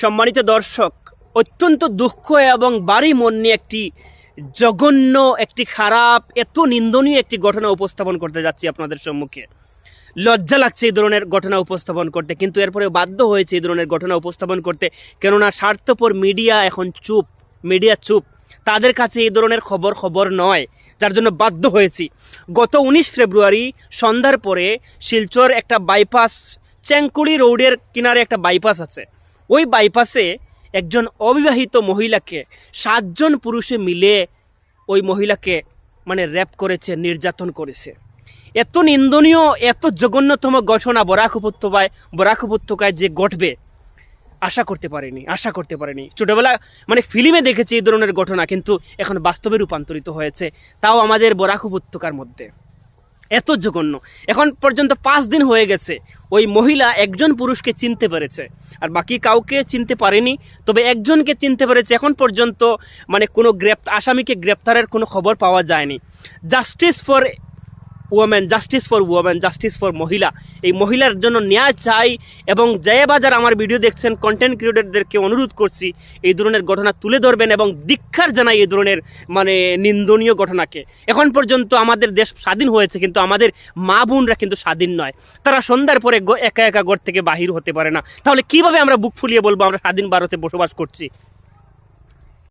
সম্মানিত দর্শক, অত্যন্ত দুঃখ এবং বাড়ি মন নিয়ে একটি জঘন্য, একটি খারাপ, এত নিন্দনীয় একটি ঘটনা উপস্থাপন করতে যাচ্ছি আপনাদের সম্মুখে। লজ্জা লাগছে এই ধরনের ঘটনা উপস্থাপন করতে, কিন্তু এরপরে বাধ্য হয়েছে এই ধরনের ঘটনা উপস্থাপন করতে, কেননা স্বার্থপর মিডিয়া এখন চুপ, মিডিয়া চুপ, তাদের কাছে এই ধরনের খবর নয়, যার জন্য বাধ্য হয়েছি। গত 19 ফেব্রুয়ারি সন্ধ্যার পরে শিলচর একটা বাইপাস, চেংকুড়ি রোডের কিনারে একটা বাইপাস আছে, ওই বাইপাসে একজন অবিবাহিত মহিলাকে 7 জন পুরুষে মিলে ওই মহিলাকে র্যাপ করেছে, নির্যাতন করেছে। এত নিন্দনীয়, এত জঘন্যতম ঘটনা বরাক উপত্যকায় যে ঘটবে আশা করতে পারিনি। ছোটবেলা ফিল্মে দেখেছি এই ধরনের ঘটনা, কিন্তু এখন বাস্তবে রূপান্তরিত হয়েছে, তাও আমাদের বরাক উপত্যকার মধ্যে। এত জঘন্য। এখন পর্যন্ত 5 দিন হয়ে গেছে, ওই মহিলা একজন পুরুষকে চিনতে পেরেছে, আর বাকি কাউকে চিনতে পারেনি। তবে একজনকে চিনতে পেরেছে। এখন পর্যন্ত কোনো আসামিকে গ্রেপ্তারের কোনো খবর পাওয়া যায়নি। Justice for women, justice for মহিলা, এই মহিলার জন্য ন্যায় চাই। এবং যারা আমার ভিডিও দেখছেন, কন্টেন্ট ক্রিয়েটরদেরকে অনুরোধ করছি এই ধরনের ঘটনা তুলে ধরবেন এবং ধিক্কার জানাই এই ধরনের নিন্দনীয় ঘটনাকে। এখন পর্যন্ত আমাদের দেশ স্বাধীন হয়েছে, কিন্তু আমাদের মা বোনরা কিন্তু স্বাধীন নয়। তারা সন্ধ্যার পরে একা একা ঘর থেকে বাহির হতে পারে না। তাহলে কিভাবে আমরা বুক ফুলিয়ে বলবো আমরা স্বাধীন ভারতে বসবাস করছি?